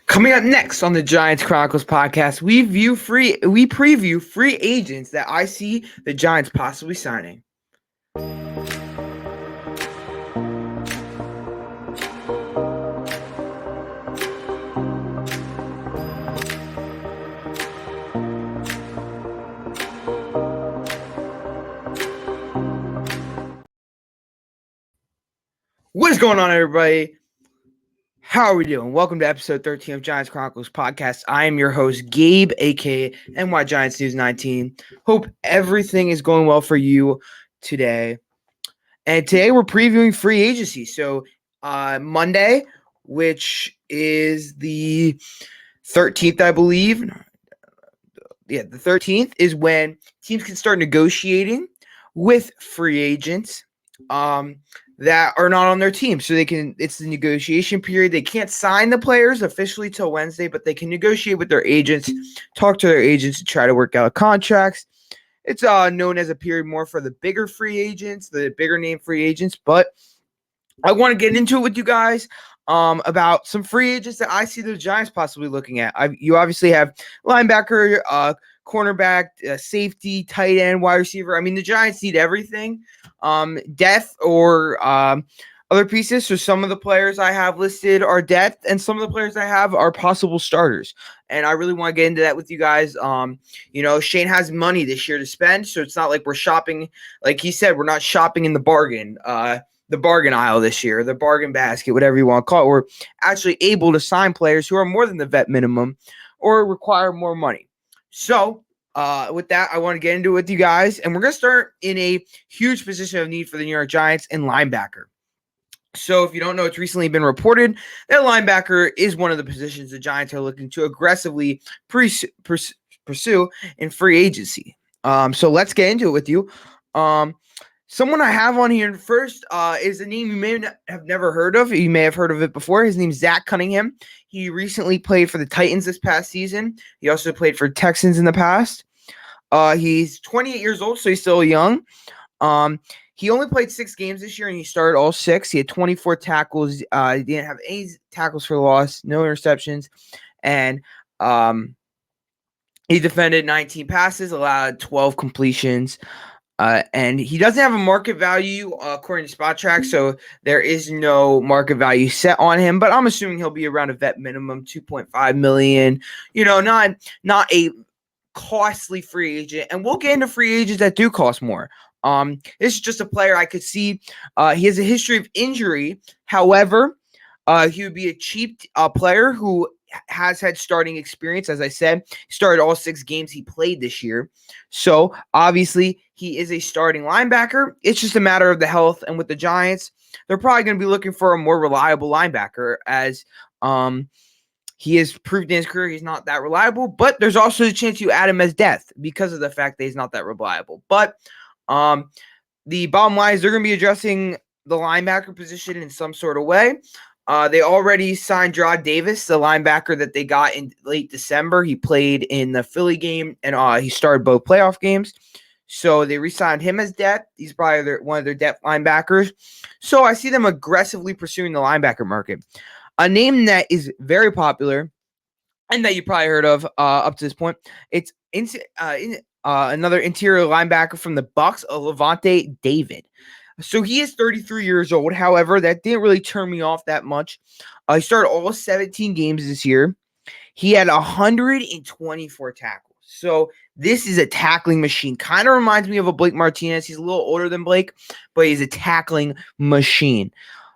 Coming up next on the Giants Chronicles podcast, we preview free agents that I see the Giants possibly signing. What is going on, everybody? How are we doing? Welcome to episode 13 of Giants Chronicles podcast. I am your host, Gabe, aka NY Giants News 19. Hope everything is going well for you today. And today we're previewing free agency. So Monday, which is the 13th, I believe. The 13th is when teams can start negotiating with free agents that are not on their team. So it's the negotiation period. They can't sign the players officially till Wednesday, but they can negotiate with their agents, talk to their agents to try to work out contracts. It's known as a period more for the bigger free agents, the bigger name free agents. But I want to get into it with you guys about some free agents that I see the Giants possibly looking at. You obviously have linebacker, cornerback, safety, tight end, wide receiver. I mean, the Giants need everything. Depth or other pieces. So some of the players I have listed are depth, and some of the players I have are possible starters. And I really want to get into that with you guys. Shane has money this year to spend, so it's not like we're shopping. Like he said, we're not shopping in the bargain aisle this year, the bargain basket, whatever you want to call it. We're actually able to sign players who are more than the vet minimum or require more money. So with that, I want to get into it with you guys, and we're going to start in a huge position of need for the New York Giants in linebacker. So if you don't know, it's recently been reported that linebacker is one of the positions the Giants are looking to aggressively pursue in free agency. So let's get into it with you. Someone I have on here first is a name you may have never heard of. You may have heard of it before. His name's Zach Cunningham. He recently played for the Titans this past season. He also played for Texans in the past. He's 28 years old, so he's still young. He only played 6 games this year, and he started all 6. He had 24 tackles. He didn't have any tackles for loss, no interceptions, and he defended 19 passes, allowed 12 completions. And he doesn't have a market value according to Spot Track, so there is no market value set on him. But I'm assuming he'll be around a vet minimum, $2.5 million. Not a costly free agent. And we'll get into free agents that do cost more. This is just a player I could see. He has a history of injury. However, he would be a cheap player who has had starting experience. As I said, he started all 6 games he played this year. So obviously he is a starting linebacker. It's just a matter of the health. And with the Giants, they're probably going to be looking for a more reliable linebacker, as he has proved in his career he's not that reliable. But there's also a chance you add him as depth because of the fact that he's not that reliable. But the bottom line is they're going to be addressing the linebacker position in some sort of way. They already signed Jarrad Davis, the linebacker that they got in late December. He played in the Philly game, and he started both playoff games. So they re-signed him as depth. He's probably one of their depth linebackers. So I see them aggressively pursuing the linebacker market. A name that is very popular and that you probably heard of up to this point, it's another interior linebacker from the Bucs, Levante David. So he is 33 years old. However, that didn't really turn me off that much. He started all 17 games this year. He had 124 tackles. So this is a tackling machine. Kind of reminds me of a Blake Martinez. He's a little older than Blake, but he's a tackling machine.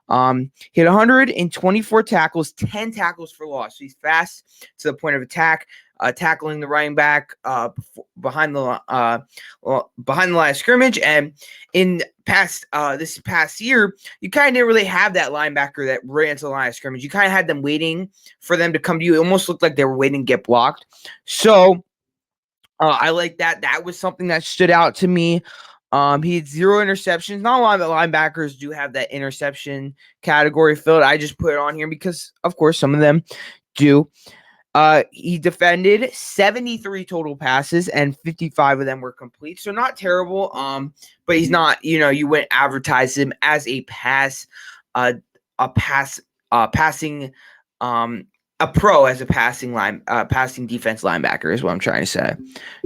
He had 124 tackles, 10 tackles for loss. So he's fast to the point of attack. Tackling the running back behind the line of scrimmage, and in this past year, you kind of didn't really have that linebacker that ran to the line of scrimmage. You kind of had them waiting for them to come to you. It almost looked like they were waiting to get blocked. So I like that. That was something that stood out to me. He had 0 interceptions. Not a lot of linebackers do have that interception category filled. I just put it on here because, of course, some of them do. He defended 73 total passes, and 55 of them were complete. So not terrible. But he's not, you wouldn't advertise him as a passing a pro as a passing defense linebacker is what I'm trying to say.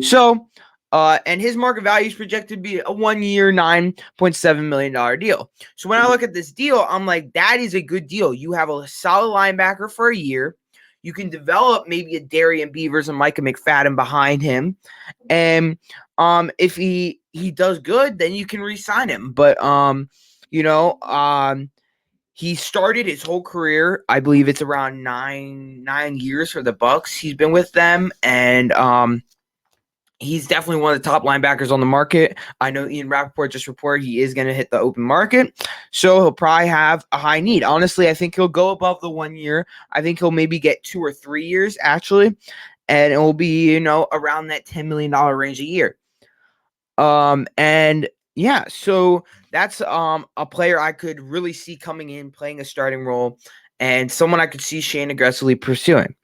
So, and his market value is projected to be a 1 year, $9.7 million deal. So when I look at this deal, I'm like, that is a good deal. You have a solid linebacker for a year. You can develop maybe a Darian Beavers and Micah McFadden behind him. And if he does good, then you can re-sign him. But he started his whole career. I believe it's around nine years for the Bucs. He's been with them, and he's definitely one of the top linebackers on the market. I know Ian Rappaport just reported he is going to hit the open market, so he'll probably have a high need. Honestly, I think he'll go above the 1 year. I think he'll maybe get 2 or 3 years, actually, and it will be, around that $10 million range a year. And yeah, so that's a player I could really see coming in, playing a starting role, and someone I could see Shane aggressively pursuing.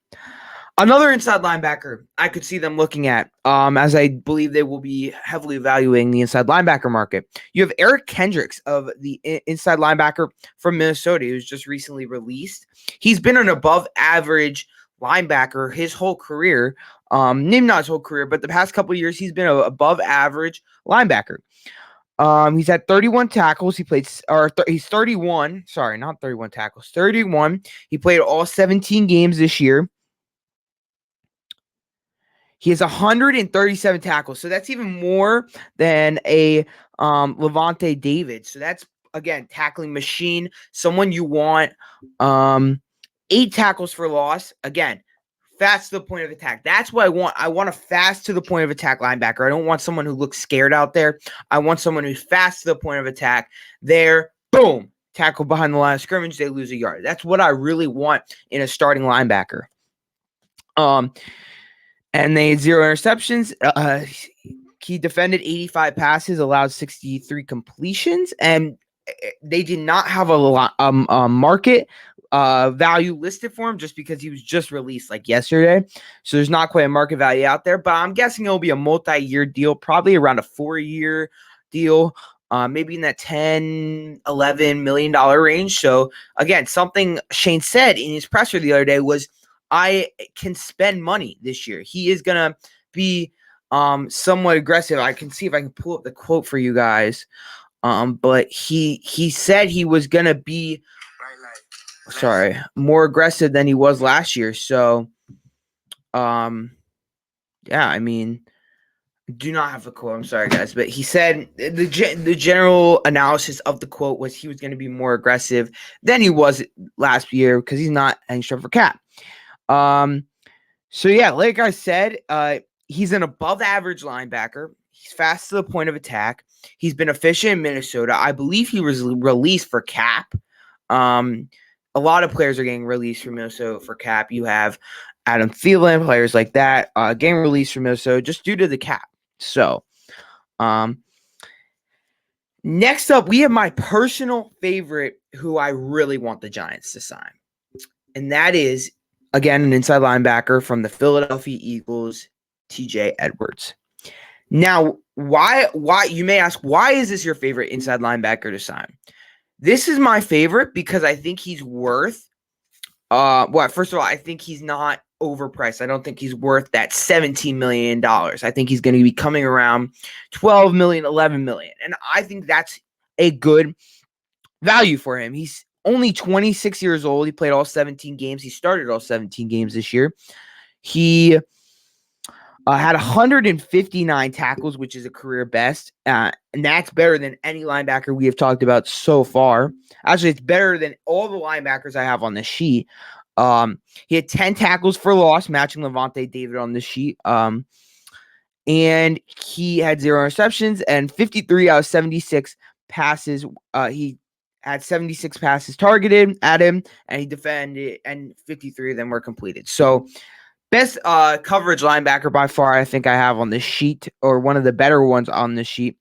Another inside linebacker I could see them looking at, as I believe they will be heavily evaluating the inside linebacker market. You have Eric Kendricks of the inside linebacker from Minnesota, who's just recently released. He's been an above average linebacker his whole career. Maybe not his whole career, but the past couple of years, he's been an above average linebacker. He's had 31 tackles. He's 31. Sorry, not 31 tackles. 31. He played all 17 games this year. He has 137 tackles. So that's even more than a Levante David. So that's, again, tackling machine. Someone you want. 8 tackles for loss. Again, fast to the point of attack. That's what I want. I want a fast to the point of attack linebacker. I don't want someone who looks scared out there. I want someone who's fast to the point of attack. There, boom, tackle behind the line of scrimmage, they lose a yard. That's what I really want in a starting linebacker. And they had 0 interceptions. He defended 85 passes, allowed 63 completions, and they did not have a market value listed for him just because he was just released like yesterday. So there's not quite a market value out there, but I'm guessing it'll be a multi-year deal, probably around a 4-year deal, maybe in that $10-11 million range. So again, something Shane said in his presser the other day was, I can spend money this year. He is going to be somewhat aggressive. I can see if I can pull up the quote for you guys. But he said he was going to be more aggressive than he was last year. So, yeah, I mean, do not have a quote. I'm sorry, guys. But he said the general analysis of the quote was he was going to be more aggressive than he was last year because he's not extra for cap. So yeah, like I said, he's an above average linebacker. He's fast to the point of attack. He's been efficient in Minnesota. I believe he was released for cap. A lot of players are getting released from Minnesota for cap. You have Adam Thielen, players like that, getting released from Minnesota just due to the cap. So, next up, we have my personal favorite who I really want the Giants to sign. And that is, again, an inside linebacker from the Philadelphia Eagles, TJ Edwards. Now, why you may ask, why is this your favorite inside linebacker to sign? This is my favorite because I think he's worth first of all, I think he's not overpriced. I don't think he's worth that $17 million. I think he's going to be coming around $12 million, $11 million. And I think that's a good value for him. He's only 26 years old. He played all 17 games. He started all 17 games this year. He had 159 tackles, which is a career best. And that's better than any linebacker we have talked about so far. Actually, it's better than all the linebackers I have on the sheet. He had 10 tackles for loss, matching Levante David on the sheet. And he had 0 interceptions and 53 out of 76 passes. He had 76 passes targeted at him, and he defended, and 53 of them were completed. So, best coverage linebacker by far, I think I have on the sheet, or one of the better ones on the sheet.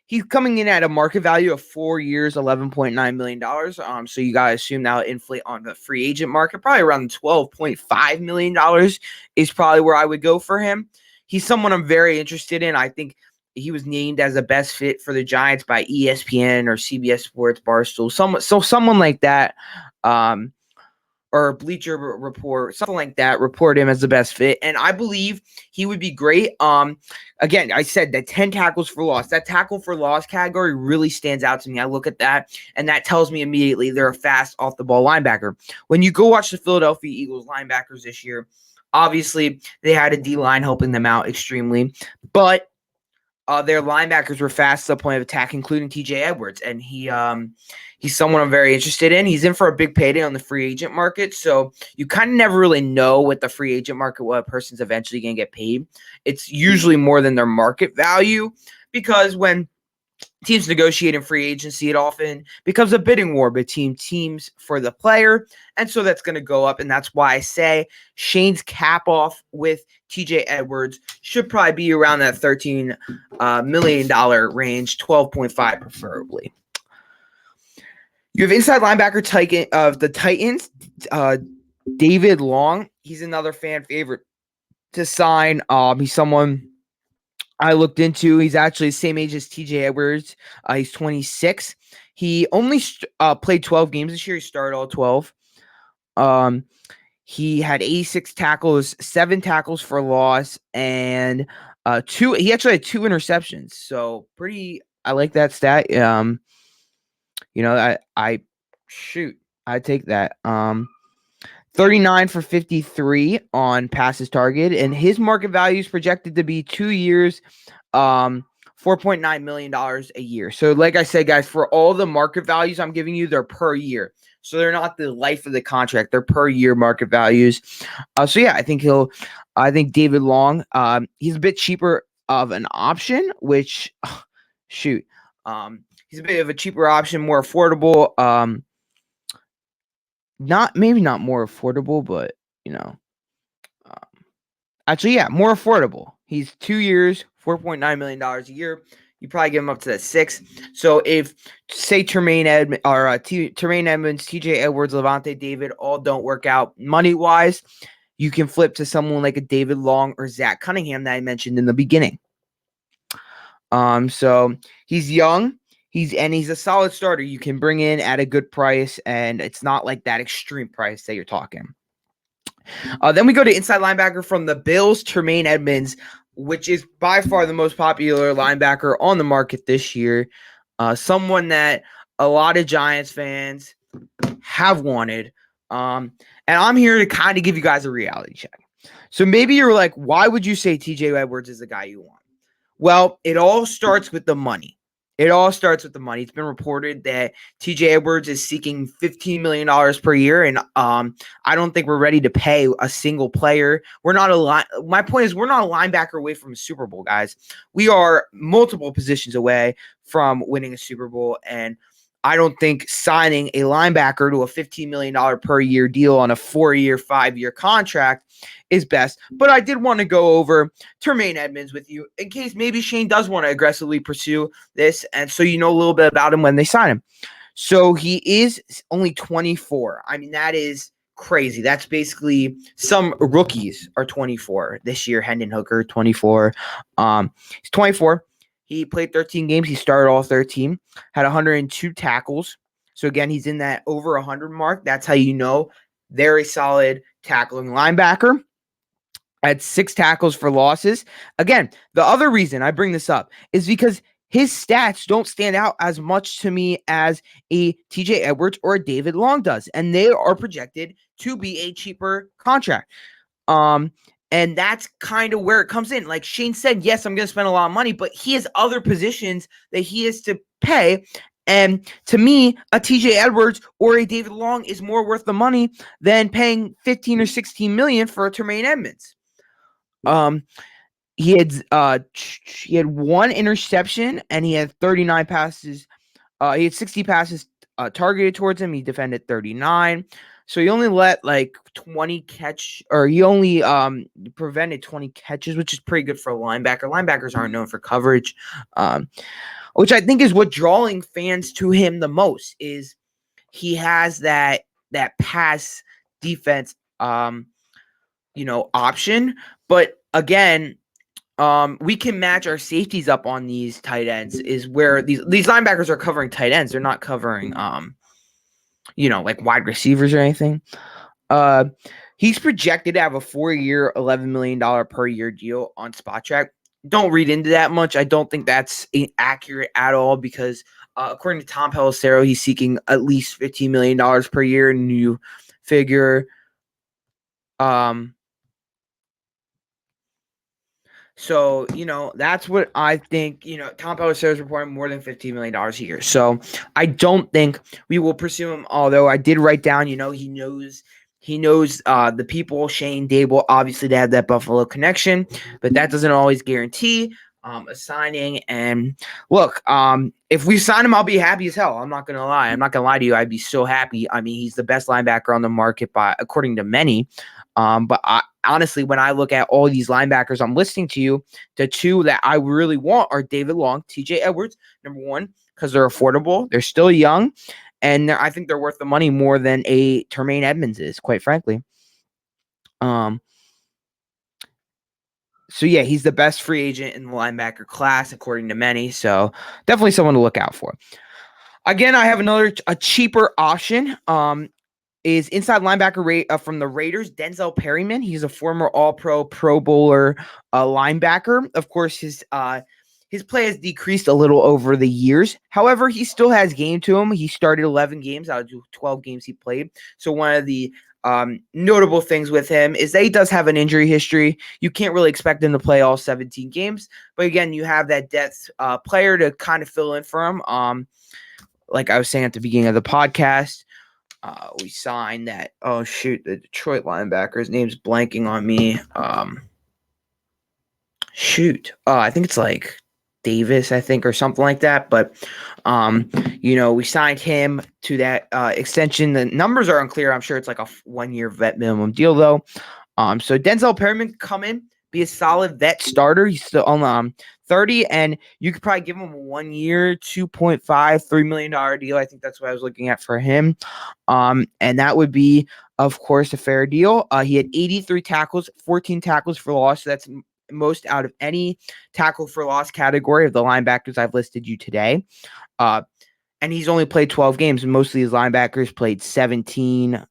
He's coming in at a market value of 4 years, $11.9 million. So you got to assume that'll inflate on the free agent market. Probably around $12.5 million is probably where I would go for him. He's someone I'm very interested in. I think he was named as the best fit for the Giants by ESPN or CBS Sports, Barstool, someone like that. or Bleacher Report, something like that, report him as the best fit. And I believe he would be great. Again, I said that 10 tackles for loss. That tackle for loss category really stands out to me. I look at that, and that tells me immediately they're a fast off the ball linebacker. When you go watch the Philadelphia Eagles linebackers this year, obviously they had a D-line helping them out extremely, but their linebackers were fast to the point of attack, including TJ Edwards. And he's someone I'm very interested in. He's in for a big payday on the free agent market. So you kind of never really know with the free agent market what a person's eventually going to get paid. It's usually more than their market value, because when teams negotiate in free agency, it often becomes a bidding war between teams for the player. And so that's going to go up. And that's why I say Shane's cap off with TJ Edwards should probably be around that $13 million range, 12.5 preferably. You have inside linebacker Titan of the Titans, David Long. He's another fan favorite to sign. He's someone I looked into. He's actually the same age as TJ Edwards. He's 26. He only played 12 games this year. He started all 12. He had 86 tackles, 7 tackles for loss, and he actually had 2 interceptions. So I like that stat. I take that. 39 for 53 on passes targeted, and his market value is projected to be 2 years, $4.9 million a year. So like I said, guys, for all the market values I'm giving you, they're per year. So they're not the life of the contract. They're per year market values. So yeah, I think David Long, he's a bit cheaper of an option, which he's a bit of a cheaper option, more affordable. Maybe not more affordable, but actually, yeah, more affordable. He's 2 years, $4.9 million a year. You probably give him up to that 6. So if, say, Tremaine Edmonds, TJ Edwards, Levante David all don't work out money-wise, you can flip to someone like a David Long or Zach Cunningham that I mentioned in the beginning. So he's young. He's a solid starter you can bring in at a good price, and it's not like that extreme price that you're talking. Then we go to inside linebacker from the Bills, Tremaine Edmonds, which is by far the most popular linebacker on the market this year. Someone that a lot of Giants fans have wanted. And I'm here to kind of give you guys a reality check. So maybe you're like, why would you say TJ Edwards is the guy you want? Well, it all starts with the money. It's been reported that TJ Edwards is seeking $15 million per year, and I don't think we're ready to pay a single player. My point is, we're not a linebacker away from a Super Bowl, guys. We are multiple positions away from winning a Super Bowl, and I don't think signing a linebacker to a $15 million per year deal on a 4-year, 5-year contract is best. But I did want to go over Tremaine Edmonds with you in case maybe Shane does want to aggressively pursue this, and so you know a little bit about him when they sign him. So he is only 24. I mean, that is crazy. That's basically some rookies are 24 this year. Hendon Hooker, 24. He's 24. He played 13 games. He started all 13, had 102 tackles. So again, he's in that over 100 mark. That's how you know very solid tackling linebacker. Had 6 tackles for losses. Again, the other reason I bring this up is because his stats don't stand out as much to me as a TJ Edwards or a David Long does. And they are projected to be a cheaper contract. And that's kind of where it comes in. Like Shane said, yes, I'm going to spend a lot of money, but he has other positions that he has to pay. And to me, a TJ Edwards or a David Long is more worth the money than paying 15 or 16 million for a Tremaine Edmonds. He had 1 interception and he had 39 passes. He had 60 passes targeted towards him. He defended 39. So he only let like 20 catch, or he only prevented 20 catches, which is pretty good for a linebacker. Linebackers aren't known for coverage, which I think is what drawing fans to him the most. Is he has that pass defense, option. But again, we can match our safeties up on these tight ends. Is where these linebackers are covering tight ends. They're not covering like wide receivers or anything. He's projected to have a 4-year, $11 million per year deal on Spot Track. Don't read into that much. I don't think that's accurate at all because according to Tom Pelissero, he's seeking at least $15 million per year. New figure. So, that's what I think. Tom Pelissero is reporting more than $15 million a year. So I don't think we will pursue him. Although I did write down, he knows the people, Shane, Dable, obviously they have that Buffalo connection, but that doesn't always guarantee a signing. And look, if we sign him, I'll be happy as hell. I'm not going to lie. I'm not going to lie to you. I'd be so happy. I mean, he's the best linebacker on the market according to many. But honestly, when I look at all these linebackers I'm listing to you, the two that I really want are David Long, TJ Edwards, number one, because they're affordable. They're still young. And I think they're worth the money more than a Tremaine Edmonds is, quite frankly. So yeah, he's the best free agent in the linebacker class, according to many. So definitely someone to look out for. Again, I have a cheaper option. Is inside linebacker from the Raiders, Denzel Perryman. He's a former All-Pro, Pro Bowler linebacker. Of course, his play has decreased a little over the years. However, he still has game to him. He started 11 games out of 12 games he played. So one of the notable things with him is that he does have an injury history. You can't really expect him to play all 17 games. But again, you have that depth player to kind of fill in for him. Like I was saying at the beginning of the podcast, we signed that. Oh shoot, the Detroit linebacker. His name's blanking on me. I think it's like Davis, I think, or something like that. But we signed him to that extension. The numbers are unclear. I'm sure it's like a 1-year vet minimum deal though. So Denzel Perryman come in, be a solid vet starter. He's still on 30, and you could probably give him a 1-year, $2.53 million deal. I think that's what I was looking at for him. And that would be, of course, a fair deal. He had 83 tackles, 14 tackles for loss. So that's most out of any tackle for loss category of the linebackers I've listed you today. And he's only played 12 games. Most of these linebackers played 17.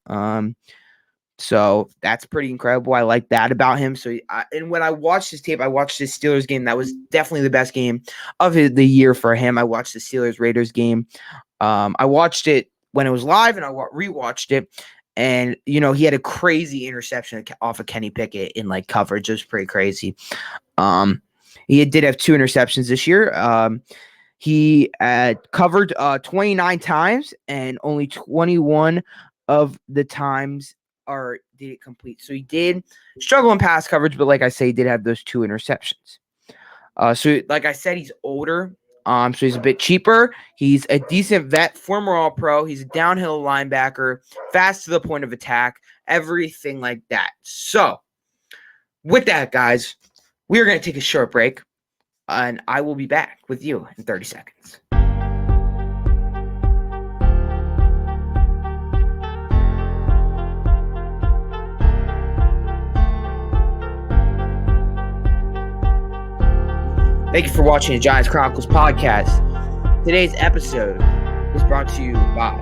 So that's pretty incredible. I like that about him. So, and when I watched his tape, I watched his Steelers game. That was definitely the best game of the year for him. I watched the Steelers Raiders game. I watched it when it was live, and I rewatched it. And he had a crazy interception off of Kenny Pickett in like coverage. It was pretty crazy. He did have 2 interceptions this year. He covered 29 times, and only 21 of the times did it complete. So he did struggle in pass coverage, but like I say, he did have those 2 interceptions. So like I said, he's older. So he's a bit cheaper. He's a decent vet, former All-Pro. He's a downhill linebacker, fast to the point of attack, everything like that. So with that, guys, we are going to take a short break, and I will be back with you in 30 seconds. Thank you for watching the Giants Chronicles podcast. Today's episode is brought to you by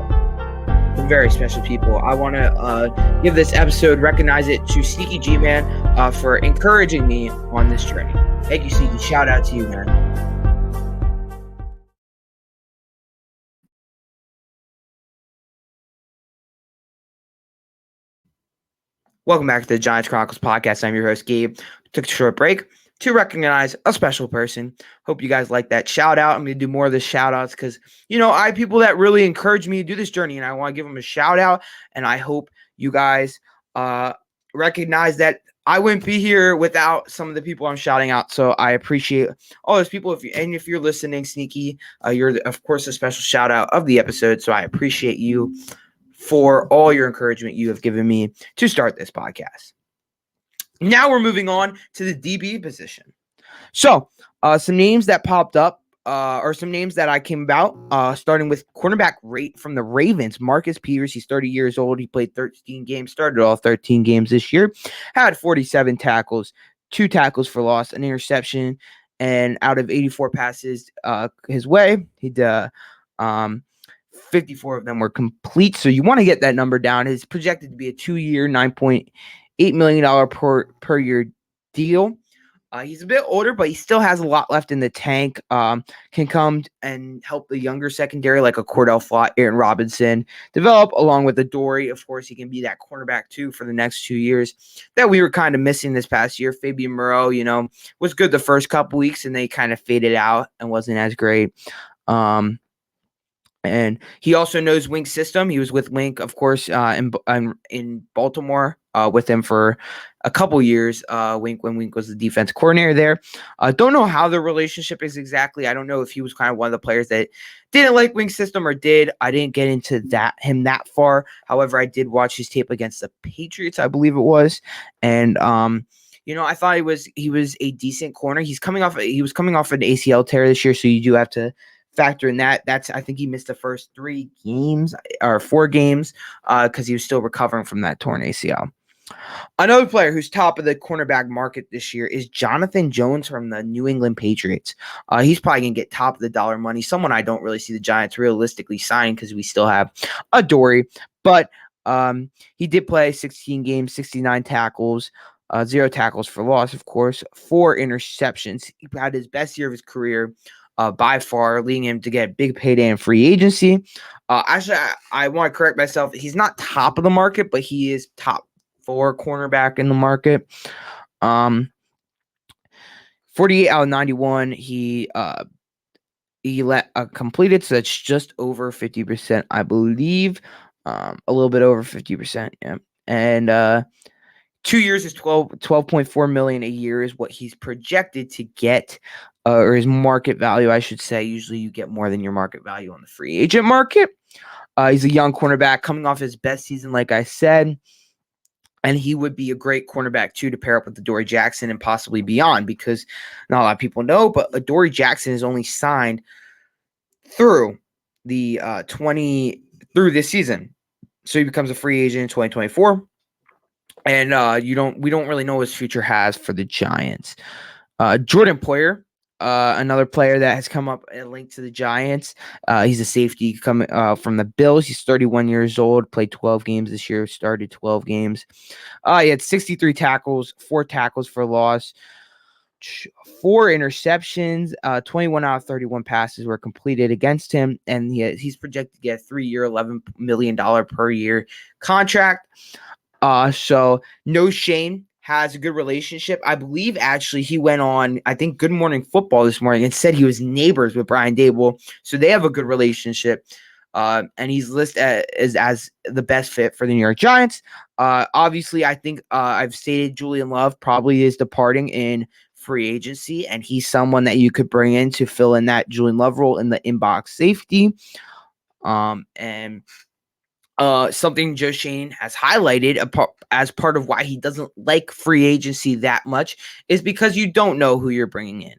some very special people. I want to give this episode, recognize it to Sneaky G-Man for encouraging me on this journey. Thank you, Sneaky. Shout out to you, man. Welcome back to the Giants Chronicles podcast. I'm your host, Gabe. Took a short break to recognize a special person. Hope you guys like that shout out. I'm going to do more of the shout outs because, I have people that really encourage me to do this journey, and I want to give them a shout out. And I hope you guys recognize that I wouldn't be here without some of the people I'm shouting out. So I appreciate all those people. If you're listening, Sneaky, you're, of course, a special shout out of the episode. So I appreciate you for all your encouragement you have given me to start this podcast. Now we're moving on to the DB position. So some names that popped up or some names that I came about, starting with cornerback rate from the Ravens, Marcus Peters. He's 30 years old. He played 13 games, started all 13 games this year, had 47 tackles, 2 tackles for loss, an interception, and out of 84 passes his way, he did 54 of them were complete. So you want to get that number down. It's projected to be a 2-year, $9.8 million per year deal. He's a bit older, but he still has a lot left in the tank. Can come and help the younger secondary like a Cordell Flott, Aaron Robinson develop along with Adoree. Of course, he can be that cornerback too for the next 2 years that we were kind of missing this past year. Fabian Moreau, was good the first couple weeks and they kind of faded out and wasn't as great. And he also knows Wink's system. He was with Wink, of course, in Baltimore with him for a couple years. Wink, when Wink was the defense coordinator there. Don't know how the relationship is exactly. I don't know if he was kind of one of the players that didn't like Wink's system or did. I didn't get into him that far. However, I did watch his tape against the Patriots, I believe it was, and I thought he was a decent corner. He was coming off an ACL tear this year, so you do have to factor in that. I think he missed the first 3 games or 4 games because he was still recovering from that torn ACL. Another player who's top of the cornerback market this year is Jonathan Jones from the New England Patriots. He's probably going to get top of the dollar money. Someone I don't really see the Giants realistically sign because we still have Adoree. But he did play 16 games, 69 tackles, 0 tackles for loss, of course, 4 interceptions. He had his best year of his career by far, leading him to get a big payday in free agency. Actually, I want to correct myself. He's not top of the market, but he is top 4 cornerback in the market. 48 out of 91, he completed, so that's just over 50%, I believe. A little bit over 50%, yeah. And 2 years is $12.4 million a year is what he's projected to get, or his market value, I should say. Usually you get more than your market value on the free agent market. He's a young cornerback coming off his best season, like I said, and he would be a great cornerback too to pair up with Adoree Jackson and possibly beyond, because not a lot of people know, but Adoree Jackson is only signed through the through this season, so he becomes a free agent in 2024. And we don't really know what his future has for the Giants. Jordan Poyer, another player that has come up and linked to the Giants. He's a safety coming from the Bills. He's 31 years old, played 12 games this year, started 12 games. He had 63 tackles, 4 tackles for loss, 4 interceptions, 21 out of 31 passes were completed against him, and he's projected to get a 3-year, $11 million per year contract. So No Shane has a good relationship. I believe actually he went on, I think, Good Morning Football this morning and said he was neighbors with Brian Daboll. So they have a good relationship. And he's listed as the best fit for the New York Giants. Obviously, I think I've stated Julian Love probably is departing in free agency, and he's someone that you could bring in to fill in that Julian Love role in the inbox safety. And something Joe Shane has highlighted as part of why he doesn't like free agency that much is because you don't know who you're bringing in.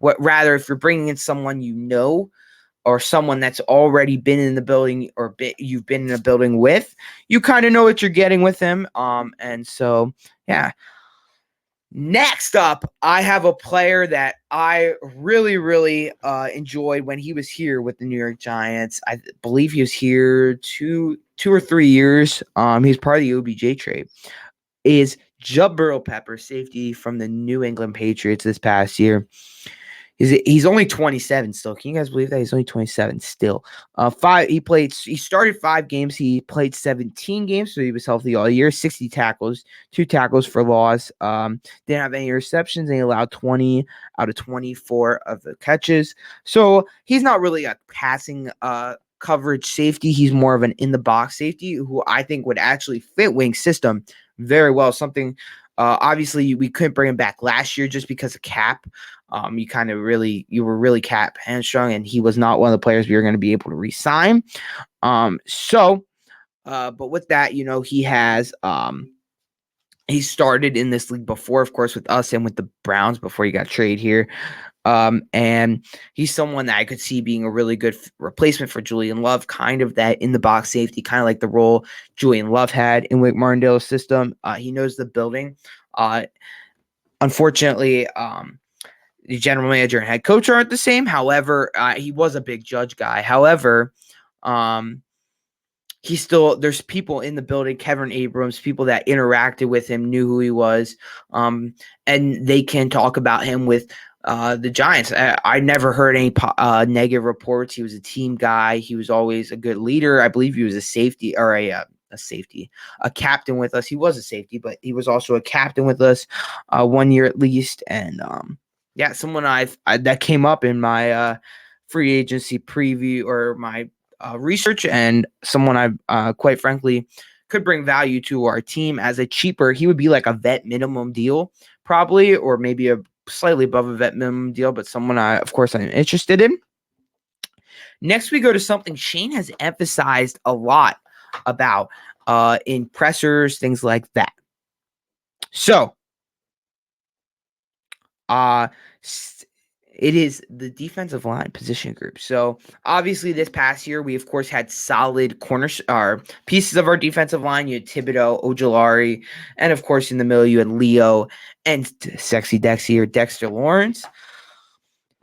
Rather, if you're bringing in someone you know, or someone that's already been in the building or you've been in a building with, you kind of know what you're getting with him. And so, yeah. Next up, I have a player that I really, really enjoyed when he was here with the New York Giants. I believe he was here two or 3 years. He's part of the OBJ trade. Is Jabril Pepper, safety from the New England Patriots this past year. He's only 27 still. Can you guys believe that? He's only 27 still. He started 5 games. He played 17 games, so he was healthy all year. 60 tackles, 2 tackles for loss. Didn't have any receptions, and he allowed 20 out of 24 of the catches. So he's not really a passing coverage safety. He's more of an in-the-box safety who I think would actually fit Wink's system very well. Something, obviously, we couldn't bring him back last year just because of cap. You were really cap hamstrung, and he was not one of the players we were going to be able to re-sign. But with that, he started in this league before, of course, with us and with the Browns before he got traded here. And he's someone that I could see being a really good replacement for Julian Love, kind of that in the box safety, kind of like the role Julian Love had in Wink Martindale's system. He knows the building. Unfortunately, the general manager and head coach aren't the same. However, he was a big Judge guy. However, There's people in the building, Kevin Abrams, people that interacted with him, knew who he was, and they can talk about him with the Giants. I never heard any negative reports. He was a team guy. He was always a good leader. I believe he was a safety or a captain with us. He was a safety, but he was also a captain with us 1 year at least. And someone that came up in my free agency preview or my research, and someone I quite frankly could bring value to our team as a cheaper. He would be like a vet minimum deal probably, or maybe a slightly above a vet minimum deal, but someone I'm interested in. Next, we go to something Shane has emphasized a lot about in pressers, things like that. So, it is the defensive line position group. So obviously this past year, we of course had solid pieces of our defensive line. You had Thibodeau, Ojulari, and of course in the middle you had Leo and Sexy Dexy or Dexter Lawrence.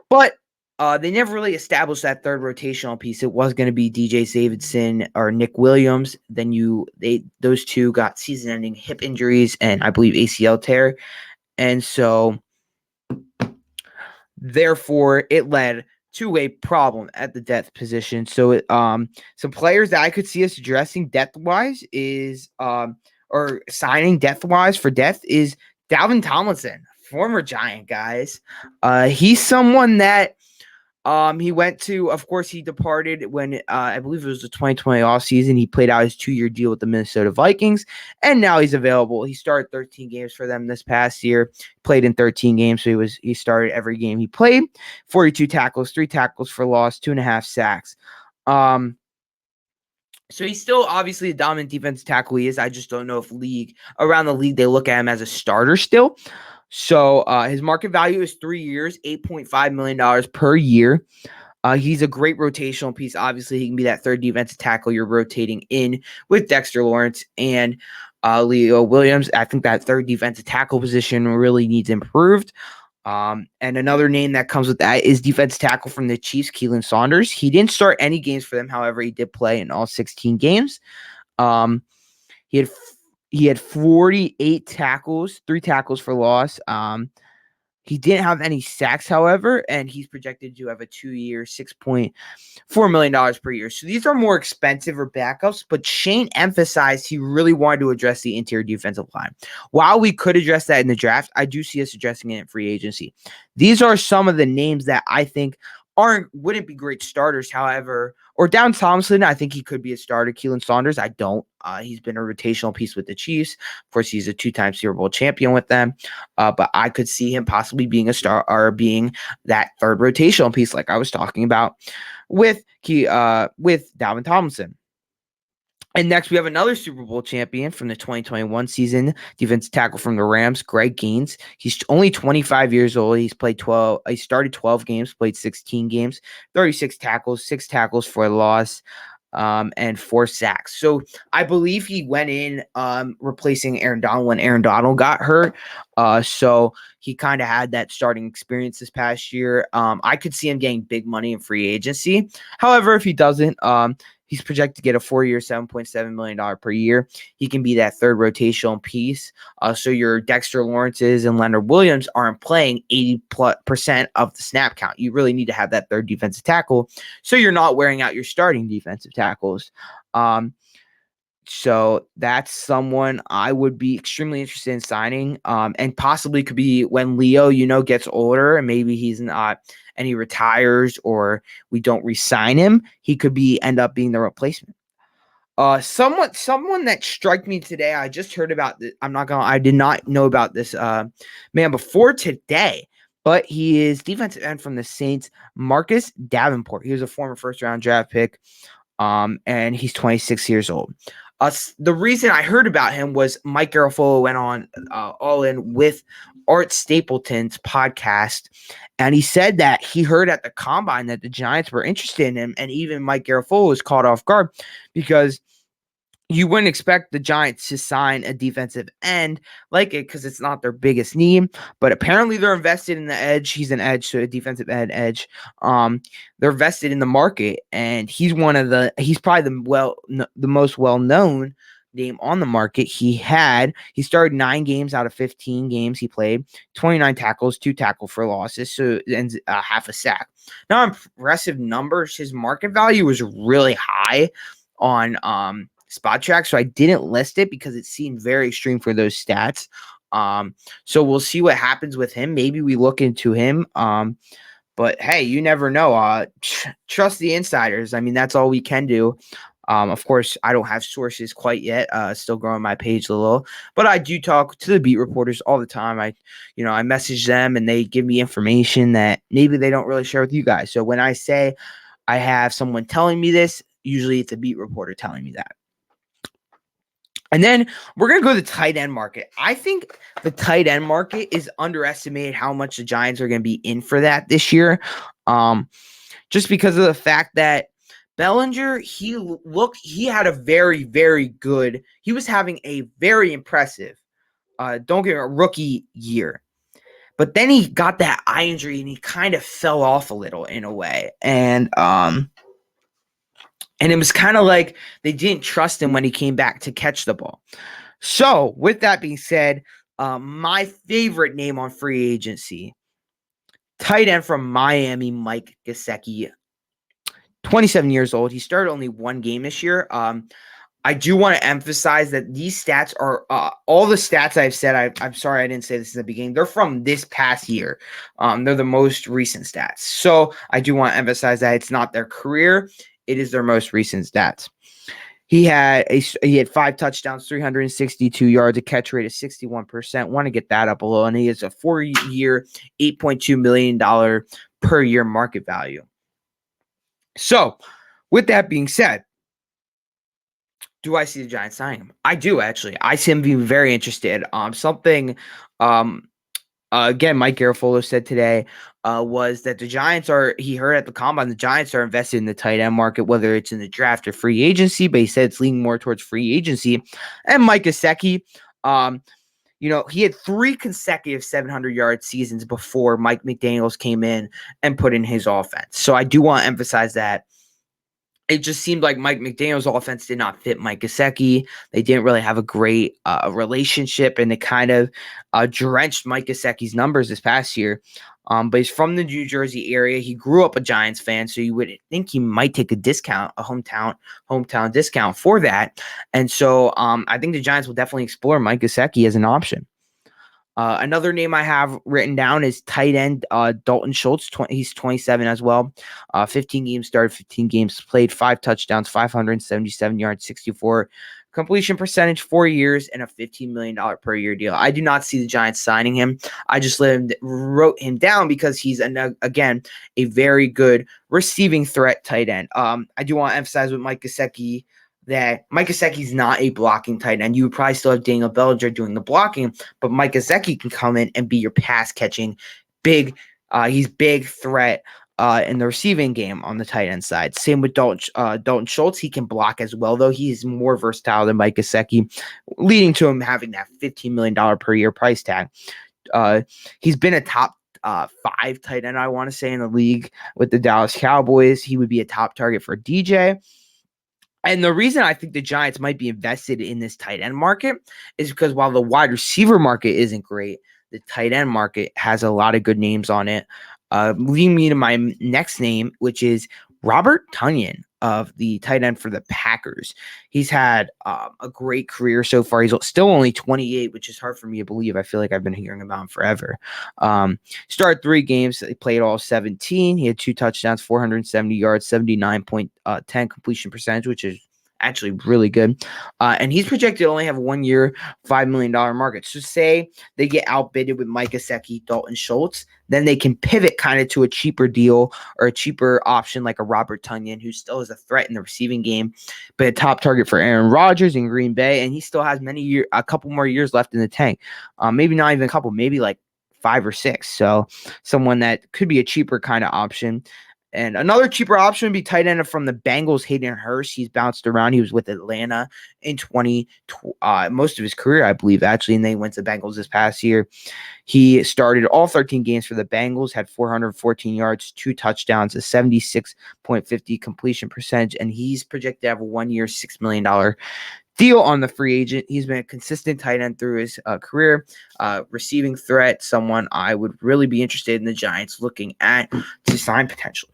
But they never really established that third rotational piece. It was going to be DJ Davidson or Nick Williams. Then those two got season-ending hip injuries and I believe ACL tear, and so therefore, it led to a problem at the depth position. So, some players that I could see us addressing depth-wise is, or signing depth-wise for depth is Dalvin Tomlinson, former Giant, guys. He's someone that he went to, of course, he departed when I believe it was the 2020 offseason. He played out his 2-year deal with the Minnesota Vikings, and now he's available. He started 13 games for them this past year, played in 13 games, so he started every game he played. 42 tackles, 3 tackles for loss, 2.5 sacks. So he's still obviously a dominant defensive tackle. He is. I just don't know if around the league they look at him as a starter still. So his market value is 3 years, $8.5 million per year. He's a great rotational piece. Obviously, he can be that third defensive tackle you're rotating in with Dexter Lawrence and Leo Williams. I think that third defensive tackle position really needs improved. And another name that comes with that is defensive tackle from the Chiefs, Keelan Saunders. He didn't start any games for them. However, he did play in all 16 games. He had 48 tackles, 3 tackles for loss. He didn't have any sacks, however, and he's projected to have a 2-year, $6.4 million per year. So these are more expensive or backups, but Shane emphasized he really wanted to address the interior defensive line. While we could address that in the draft, I do see us addressing it in free agency. These are some of the names that I think wouldn't be great starters, however, or Dalvin Tomlinson, I think he could be a starter. Keelan Saunders, I don't. He's been a rotational piece with the Chiefs. Of course, he's a 2-time Super Bowl champion with them. But I could see him possibly being a star or being that third rotational piece, like I was talking about with Dalvin Tomlinson. And next, we have another Super Bowl champion from the 2021 season, defensive tackle from the Rams, Greg Gaines. He's only 25 years old. He started 12 games, played 16 games, 36 tackles, 6 tackles for a loss, and 4 sacks. So I believe he went in replacing Aaron Donald when Aaron Donald got hurt. So he kind of had that starting experience this past year. I could see him getting big money in free agency. However, if he doesn't, he's projected to get a 4-year, $7.7 million per year. He can be that third rotational piece. So your Dexter Lawrences and Leonard Williams aren't playing 80% of the snap count. You really need to have that third defensive tackle, so you're not wearing out your starting defensive tackles. So that's someone I would be extremely interested in signing, and possibly could be when Leo, gets older and maybe he's not and he retires or we don't re-sign him, he could end up being the replacement. Someone that struck me today, I just heard about this. I did not know about this man before today, but he is defensive end from the Saints, Marcus Davenport. He was a former first-round draft pick, and he's 26 years old. The reason I heard about him was Mike Garafolo went on All In with Art Stapleton's podcast, and he said that he heard at the combine that the Giants were interested in him, and even Mike Garafolo was caught off guard because you wouldn't expect the Giants to sign a defensive end like it because it's not their biggest need, but apparently they're invested in the edge. He's an edge, so a defensive edge. They're invested in the market, and he's probably the most well-known name on the market. He started 9 games out of 15 games he played, 29 tackles, 2 tackle for losses, so and half a sack. Now, impressive numbers. His market value was really high on Spot Track, so I didn't list it because it seemed very extreme for those stats. So we'll see what happens with him. Maybe we look into him. But hey, you never know. Trust the insiders. I mean, that's all we can do. Of course, I don't have sources quite yet. Still growing my page a little, but I do talk to the beat reporters all the time. I message them and they give me information that maybe they don't really share with you guys. So when I say I have someone telling me this, usually it's a beat reporter telling me that. And then we're going to go to the tight end market. I think the tight end market is underestimated how much the Giants are going to be in for that this year. Just because of the fact that Bellinger, he had a very, very good, he was having a very impressive, don't get me wrong, rookie year. But then he got that eye injury and he kind of fell off a little in a way. And it was kind of like they didn't trust him when he came back to catch the ball. So, with that being said, my favorite name on free agency, tight end from Miami, Mike Gesicki, 27 years old. He started only 1 game this year. I do want to emphasize that these stats are all the stats I've said. I'm sorry I didn't say this in the beginning. They're from this past year. They're the most recent stats. So, I do want to emphasize that it's not their career. It is their most recent stats. He had 5 touchdowns, 362 yards, a catch rate of 61%. Want to get that up a little. And he has a 4-year, $8.2 million per year market value. So, with that being said, do I see the Giants signing him? I do, actually. I see him being very interested. Again, Mike Garafolo said today was that the Giants he heard at the combine, the Giants are invested in the tight end market, whether it's in the draft or free agency, but he said it's leaning more towards free agency. And Mike Gesicki, he had 3 consecutive 700-yard seasons before Mike McDaniels came in and put in his offense. So I do want to emphasize that. It just seemed like Mike McDaniel's offense did not fit Mike Gesicki. They didn't really have a great relationship, and it kind of drenched Mike Gesicki's numbers this past year. But he's from the New Jersey area. He grew up a Giants fan, so you would think he might take a discount, a hometown discount for that. And so I think the Giants will definitely explore Mike Gesicki as an option. Another name I have written down is tight end Dalton Schultz. He's 27 as well. 15 games started, 15 games played, 5 touchdowns, 577 yards, 64 completion percentage, 4 years, and a $15 million per year deal. I do not see the Giants signing him. I just wrote him down because he's, again, a very good receiving threat tight end. I do want to emphasize with Mike Gesicki that Mike Gesicki's not a blocking tight end. You would probably still have Daniel Bellinger doing the blocking, but Mike Gesicki can come in and be your pass catching big. He's big threat in the receiving game on the tight end side. Same with Dalton Schultz. He can block as well, though he is more versatile than Mike Gesicki, leading to him having that $15 million per year price tag. He's been a top 5 tight end, I want to say, in the league with the Dallas Cowboys. He would be a top target for DJ. And the reason I think the Giants might be invested in this tight end market is because while the wide receiver market isn't great, the tight end market has a lot of good names on it. Leading me to my next name, which is Robert Tonyan of the tight end for the Packers. He's had a great career so far. He's still only 28, which is hard for me to believe. I feel like I've been hearing about him forever. Started 3 games. He played all 17. He had 2 touchdowns, 470 yards, 79.10 completion percentage, which is actually really good. And he's projected to only have 1 year, $5 million market. So say they get outbidded with Mike Gesicki, Dalton Schultz, then they can pivot kind of to a cheaper deal or a cheaper option like a Robert Tonyan, who still is a threat in the receiving game, but a top target for Aaron Rodgers in Green Bay. And he still has a couple more years left in the tank. Maybe not even a couple, maybe like 5 or 6. So someone that could be a cheaper kind of option. And another cheaper option would be tight end from the Bengals, Hayden Hurst. He's bounced around. He was with Atlanta in most of his career, I believe, actually, and then he went to the Bengals this past year. He started all 13 games for the Bengals, had 414 yards, 2 touchdowns, a 76.50 completion percentage, and he's projected to have a 1-year, $6 million deal on the free agent. He's been a consistent tight end through his career, receiving threat, someone I would really be interested in the Giants looking at to sign potentially.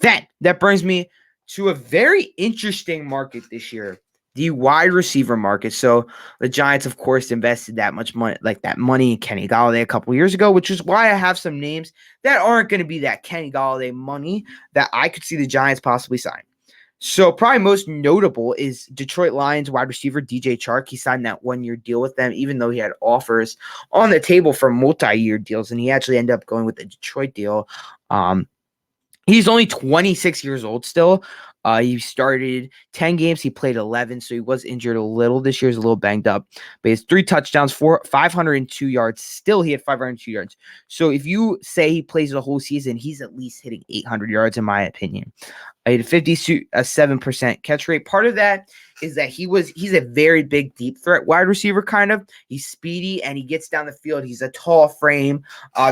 Then that brings me to a very interesting market this year, the wide receiver market. So the Giants, of course, invested that much money, like that money in Kenny Golladay a couple years ago, which is why I have some names that aren't going to be that Kenny Golladay money that I could see the Giants possibly sign. So probably most notable is Detroit Lions wide receiver DJ Chark. He signed that 1-year deal with them, even though he had offers on the table for multi-year deals, and he actually ended up going with the Detroit deal. He's only 26 years old still. He started 10 games. He played 11, so he was injured a little this year. He's a little banged up. But he has 3 touchdowns, 502 yards. Still, he had 502 yards. So if you say he plays the whole season, he's at least hitting 800 yards, in my opinion. He had a 57% catch rate. Part of that is that he's a very big deep threat wide receiver, kind of. He's speedy, and he gets down the field. He's a tall frame.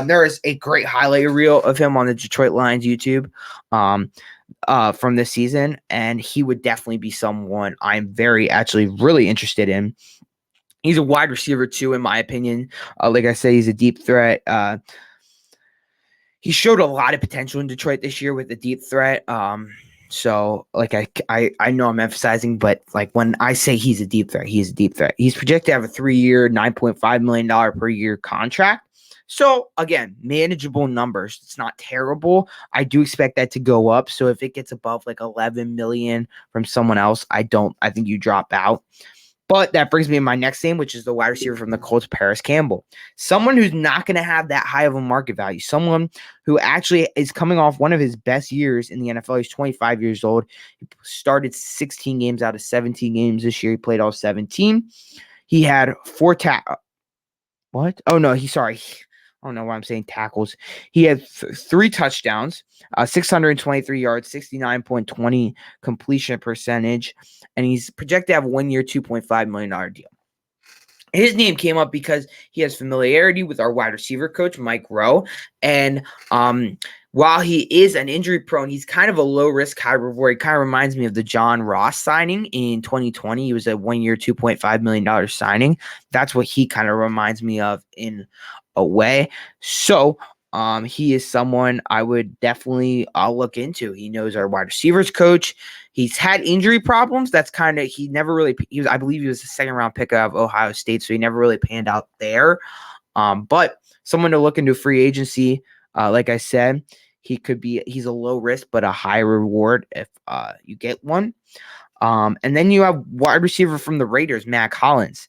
There is a great highlight reel of him on the Detroit Lions YouTube from this season, and he would definitely be someone I'm really interested in. He's a wide receiver too, in my opinion. Like I said, he's a deep threat. He showed a lot of potential in Detroit this year with the deep threat. So like I know I'm emphasizing, but like when I say he's a deep threat, he's a deep threat. He's projected to have a 3-year, $9.5 million per year contract. So again, manageable numbers. It's not terrible. I do expect that to go up. So if it gets above like 11 million from someone else, I think you drop out. But that brings me to my next name, which is the wide receiver from the Colts, Paris Campbell. Someone who's not going to have that high of a market value. Someone who actually is coming off one of his best years in the NFL. He's 25 years old. He started 16 games out of 17 games this year. He played all 17. He had 4 What? Oh, no, sorry. I don't know why I'm saying tackles. He had 3 touchdowns, 623 yards, 69.20 completion percentage, and he's projected to have a 1-year, $2.5 million deal. His name came up because he has familiarity with our wide receiver coach, Mike Rowe, and while he is an injury prone, he's kind of a low risk, high reward. He kind of reminds me of the John Ross signing in 2020. He was a 1-year, $2.5 million signing. That's what he kind of reminds me of in a way. So he is someone I would definitely look into. He knows our wide receivers coach. He's had injury problems. That's kind of, I believe he was a 2nd-round pick of Ohio State, so he never really panned out there. But someone to look into free agency. Like I said, he's a low risk, but a high reward if you get one. And then you have wide receiver from the Raiders, Mac Hollins.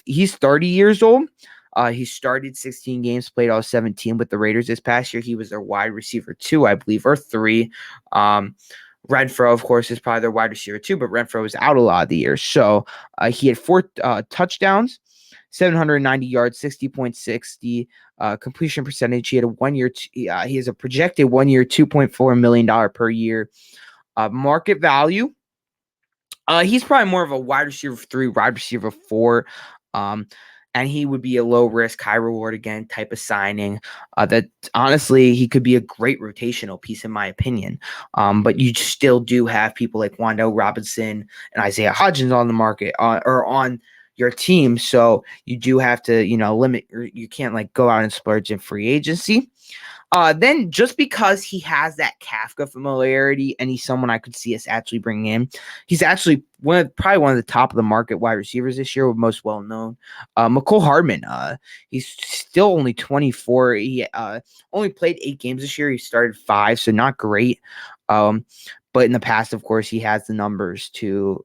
He's 30 years old. He started 16 games, played all 17 with the Raiders this past year. He was their wide receiver 2, I believe, or 3. Renfro, of course, is probably their wide receiver 2, but Renfro was out a lot of the year. So he had 4 touchdowns, 790 yards, 60.60 completion percentage. He had a 1-year. He has a projected 1-year, $2.4 million per year market value. He's probably more of a wide receiver 3, wide receiver 4. And he would be a low risk, high reward again type of signing. That honestly, he could be a great rotational piece in my opinion. But you still do have people like Wando Robinson and Isaiah Hodgins on the market or on your team. So you do have to, limit. You can't like go out and splurge in free agency. Then just because he has that Kafka familiarity and he's someone I could see us actually bringing in, he's actually probably one of the top of the market wide receivers this year, most well known. McCole Hardman, he's still only 24. He only played 8 games this year. He started 5, so not great. But in the past, of course, he has the numbers to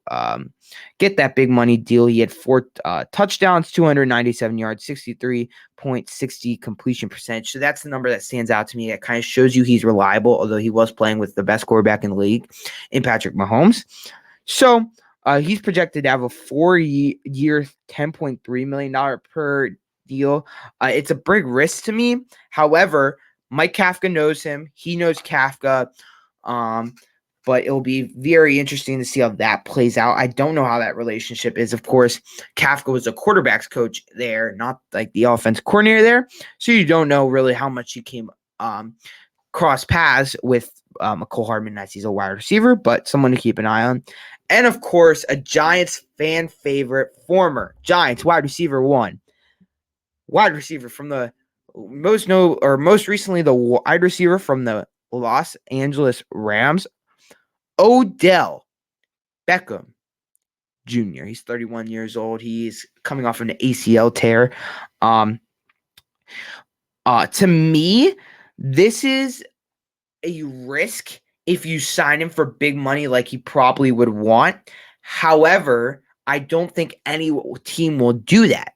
get that big money deal. He had 4 touchdowns, 297 yards, 63.60 completion percentage. So that's the number that stands out to me. It kind of shows you he's reliable, although he was playing with the best quarterback in the league in Patrick Mahomes. So he's projected to have a 4-year, $10.3 million per deal. It's a big risk to me. However, Mike Kafka knows him. He knows Kafka. But it'll be very interesting to see how that plays out. I don't know how that relationship is. Of course, Kafka was a quarterbacks coach there, not like the offense coordinator there. So you don't know really how much he came cross paths with Cole Hardman as he's a wide receiver, but someone to keep an eye on. And of course, a Giants fan favorite, former Giants wide receiver from the most recently the wide receiver from the Los Angeles Rams, Odell Beckham Jr. He's 31 years old. He's coming off an ACL tear. To me, this is a risk if you sign him for big money like he probably would want. However, I don't think any team will do that.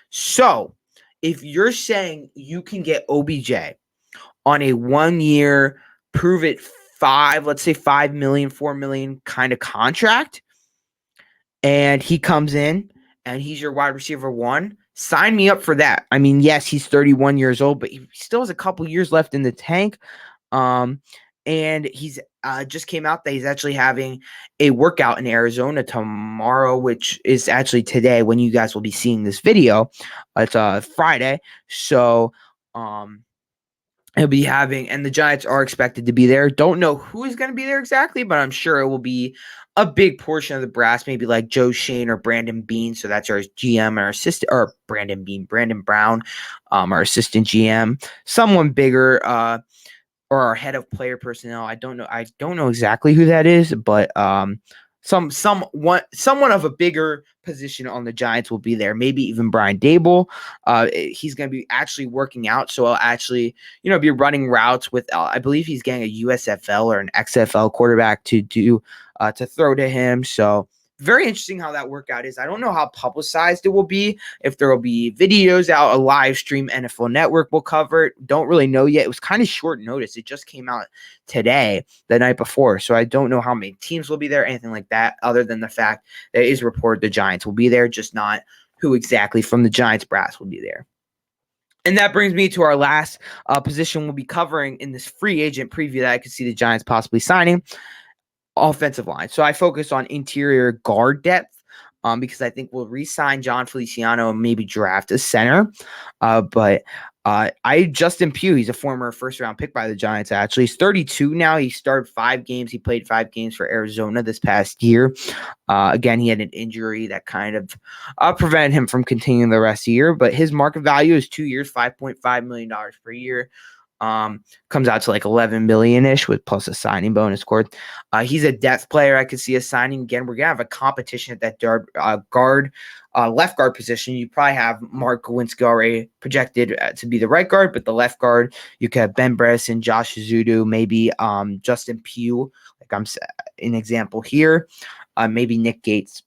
So, if you're saying you can get OBJ on a 1 year, prove it let's say 5 million, 4 million kind of contract, and he comes in and he's your wide receiver one, sign me up for that. I mean, yes, he's 31 years old, but he still has a couple years left in the tank. And he's just came out that he's actually having a workout in Arizona tomorrow, which is actually today when you guys will be seeing this video. It's Friday. So, he'll be having, and the Giants are expected to be there. Don't know who is going to be there exactly, but I'm sure it will be a big portion of the brass, maybe like Joe Shane or Brandon Bean. So that's our GM, our assistant, or Brandon Brown, our assistant GM, someone bigger, or our head of player personnel. I don't know exactly who that is, but someone of a bigger position on the Giants will be there. Maybe even Brian Dable. He's going to be actually working out, so I'll actually be running routes with. I believe he's getting a USFL or an XFL quarterback to throw to him. So very interesting how that workout is. I don't know how publicized it will be, if there will be videos out, a live stream, NFL Network will cover it. Don't really know yet. It was kind of short notice. It just came out today, the night before. So I don't know how many teams will be there, anything like that, other than the fact that it is reported the Giants will be there, just not who exactly from the Giants brass will be there. And that brings me to our last position we'll be covering in this free agent preview that I could see the Giants possibly signing. Offensive line. So I focus on interior guard depth because I think we'll re-sign John Feliciano and maybe draft a center. But Justin Pugh, he's a former first-round pick by the Giants, actually. He's 32 now. He started 5 games. He played 5 games for Arizona this past year. Again, he had an injury that kind of prevented him from continuing the rest of the year. But his market value is 2 years, $5.5 million per year. Comes out to like 11 million-ish with plus a signing bonus scored. He's a depth player. I could see us signing again. We're gonna have a competition at that left guard position. You probably have Mark Lewinsky already projected to be the right guard, but the left guard you could have Ben Bredesen, Josh Azudu, maybe Justin Pugh. Like I'm an example here. Maybe Nick Gates.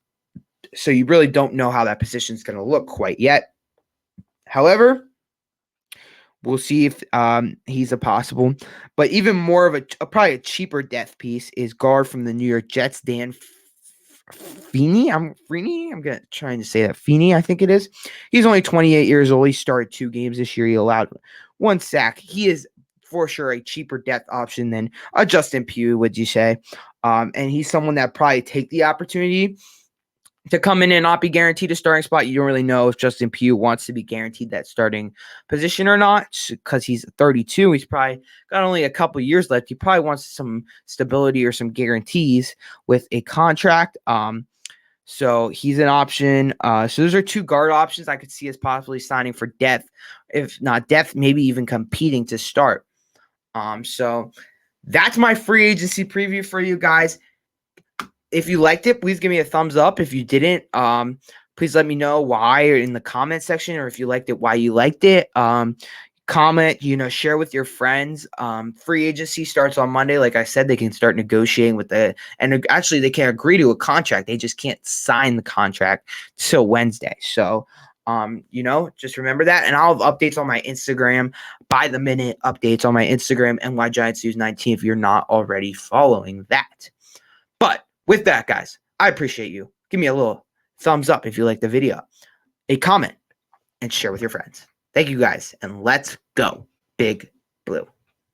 So you really don't know how that position is going to look quite yet. However, we'll see if he's a possible, but even more of probably a cheaper depth piece is guard from the New York Jets, Dan Feeney. I'm trying to say that Feeney, I think it is. He's only 28 years old. He started 2 games this year. He allowed 1 sack. He is for sure a cheaper depth option than a Justin Pugh, would you say? And he's someone that probably take the opportunity to come in and not be guaranteed a starting spot. You don't really know if Justin Pugh wants to be guaranteed that starting position or not, because he's 32. He's probably got only a couple years left. He probably wants some stability or some guarantees with a contract. So he's an option. So those are 2 guard options I could see as possibly signing for depth. If not depth, maybe even competing to start. So that's my free agency preview for you guys. If you liked it, please give me a thumbs up. If you didn't, please let me know why in the comment section, or if you liked it, why you liked it. Comment, share with your friends. Free agency starts on Monday. Like I said, they can start negotiating and actually they can agree to a contract. They just can't sign the contract till Wednesday. So, just remember that. And I'll have updates on my Instagram, by the minute updates on my Instagram, NY Giants News 19, if you're not already following that. But with that, guys, I appreciate you. Give me a little thumbs up if you like the video, a comment, and share with your friends. Thank you, guys, and let's go Big Blue.